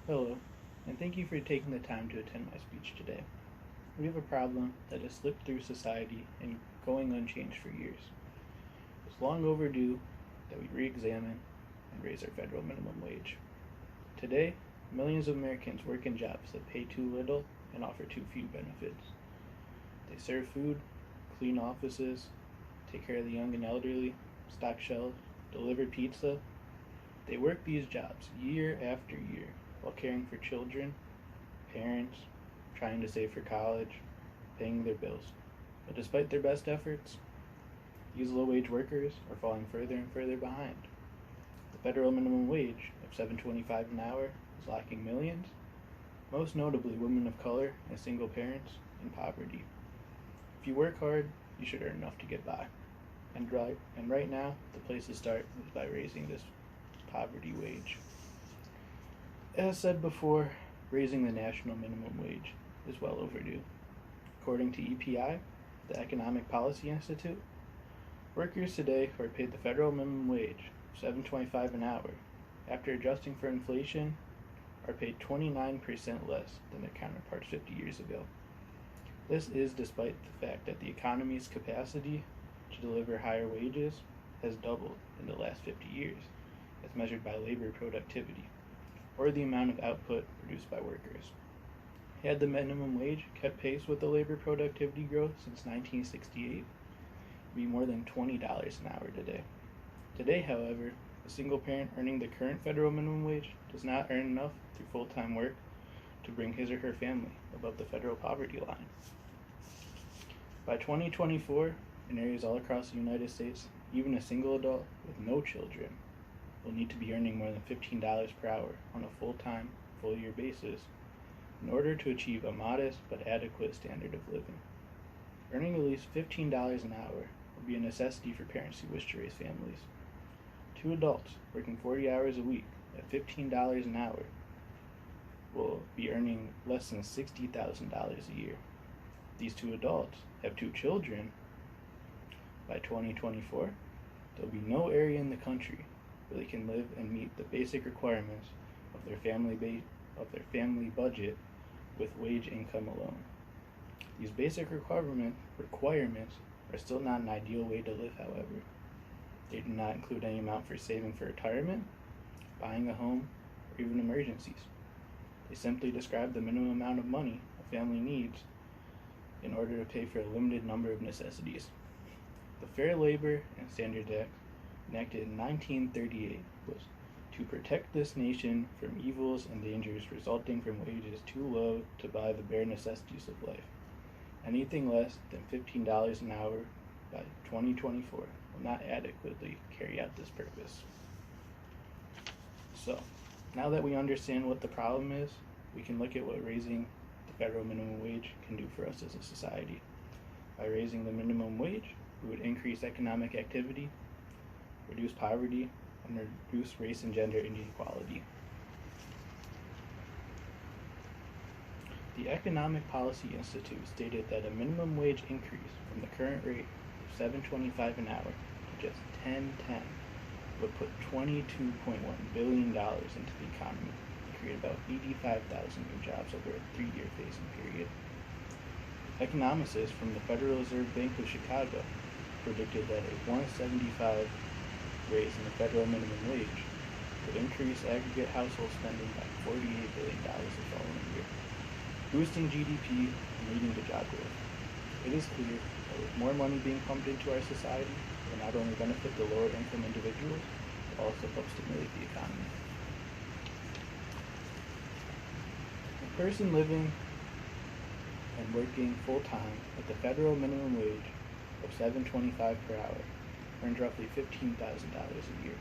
Hello, and thank you for taking the time to attend my speech today. We have a problem that has slipped through society and going unchanged for years. It's long overdue that we re examine and raise our federal minimum wage. Today, millions of Americans work in jobs that pay too little and offer too few benefits. They serve food, clean offices, take care of the young and elderly, stock shelves, deliver pizza. They work these jobs year after year while caring for children, parents, trying to save for college, paying their bills. But despite their best efforts, these low wage workers are falling further and further behind. The federal minimum wage of $7.25 an hour is locking millions, most notably women of color and single parents, in poverty. If you work hard, you should earn enough to get by. And right now, the place to start is by raising this poverty wage. As said before, raising the national minimum wage is well overdue. According to EPI, the Economic Policy Institute, workers today who are paid the federal minimum wage, $7.25 an hour, after adjusting for inflation, are paid 29% less than their counterparts 50 years ago. This is despite the fact that the economy's capacity to deliver higher wages has doubled in the last 50 years, as measured by labor productivity, or the amount of output produced by workers. Had the minimum wage kept pace with the labor productivity growth since 1968, it would be more than $20 an hour today. Today, however, a single parent earning the current federal minimum wage does not earn enough through full-time work to bring his or her family above the federal poverty line. By 2024, in areas all across the United States, even a single adult with no children will need to be earning more than $15 per hour on a full-time, full-year basis in order to achieve a modest but adequate standard of living. Earning at least $15 an hour will be a necessity for parents who wish to raise families. Two adults working 40 hours a week at $15 an hour will be earning less than $60,000 a year. These two adults have two children. By 2024, there will be no area in the country where they can live and meet the basic requirements of their family budget with wage income alone. These basic requirements are still not an ideal way to live, however. They do not include any amount for saving for retirement, buying a home, or even emergencies. They simply describe the minimum amount of money a family needs in order to pay for a limited number of necessities. The Fair Labor and Standards Act, enacted in 1938, was to protect this nation from evils and dangers resulting from wages too low to buy the bare necessities of life. Anything less than $15 an hour by 2024 will not adequately carry out this purpose. So, now that we understand what the problem is, we can look at what raising the federal minimum wage can do for us as a society. By raising the minimum wage, we would increase economic activity, reduce poverty, and reduce race and gender inequality. The Economic Policy Institute stated that a minimum wage increase from the current rate of $7.25 an hour to just $10.10 would put $22.1 billion into the economy and create about 85,000 new jobs over a 3-year phasing period. Economists from the Federal Reserve Bank of Chicago predicted that a 175 raise in the federal minimum wage would increase aggregate household spending by $48 billion the following year, boosting GDP and leading to job growth. It is clear that with more money being pumped into our society, it will not only benefit the lower income individuals, but also help stimulate the economy. A person living and working full-time at the federal minimum wage of $7.25 per hour earns roughly $15,000 a year.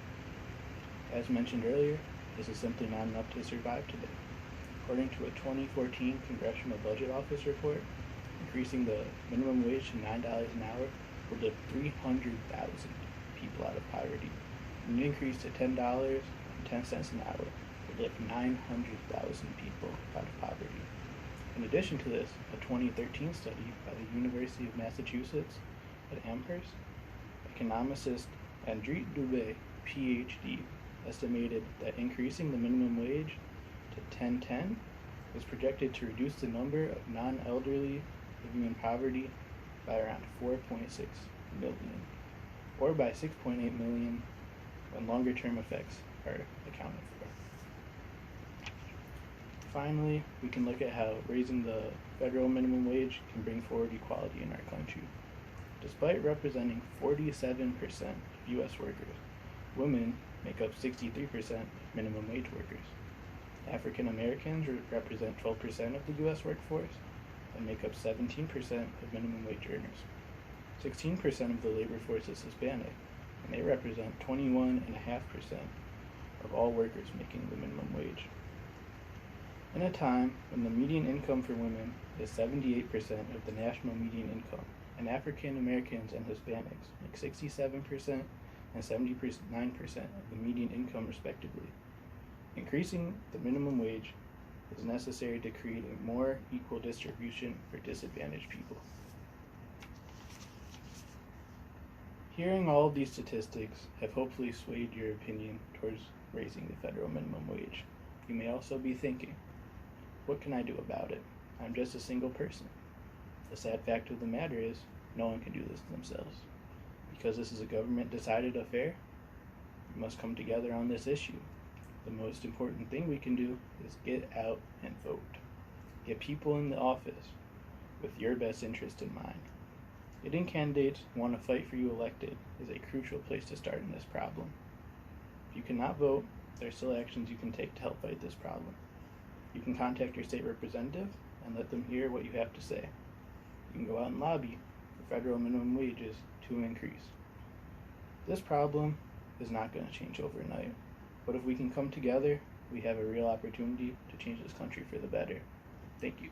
As mentioned earlier, this is simply not enough to survive today. According to a 2014 Congressional Budget Office report, increasing the minimum wage to $9 an hour will lift 300,000 people out of poverty. An increase to $10.10 an hour would lift 900,000 people out of poverty. In addition to this, a 2013 study by the University of Massachusetts at Amherst, economist Andrew Dubé, PhD, estimated that increasing the minimum wage to 1010 is projected to reduce the number of non-elderly living in poverty by around 4.6 million, or by 6.8 million when longer-term effects are accounted for. Finally, we can look at how raising the federal minimum wage can bring forward equality in our country. Despite representing 47% of U.S. workers, women make up 63% of minimum wage workers. African Americans represent 12% of the U.S. workforce and make up 17% of minimum wage earners. 16% of the labor force is Hispanic, and they represent 21.5% of all workers making the minimum wage. In a time when the median income for women is 78% of the national median income, and African Americans and Hispanics make 67% and 79% of the median income respectively, increasing the minimum wage is necessary to create a more equal distribution for disadvantaged people. Hearing all of these statistics have hopefully swayed your opinion towards raising the federal minimum wage. You may also be thinking, what can I do about it? I'm just a single person. The sad fact of the matter is, no one can do this themselves. Because this is a government-decided affair, we must come together on this issue. The most important thing we can do is get out and vote. Get people in the office with your best interest in mind. Getting candidates who want to fight for you elected is a crucial place to start in this problem. If you cannot vote, there are still actions you can take to help fight this problem. You can contact your state representative and let them hear what you have to say. You can go out and lobby for federal minimum wages to increase. This problem is not going to change overnight, but if we can come together, we have a real opportunity to change this country for the better. Thank you.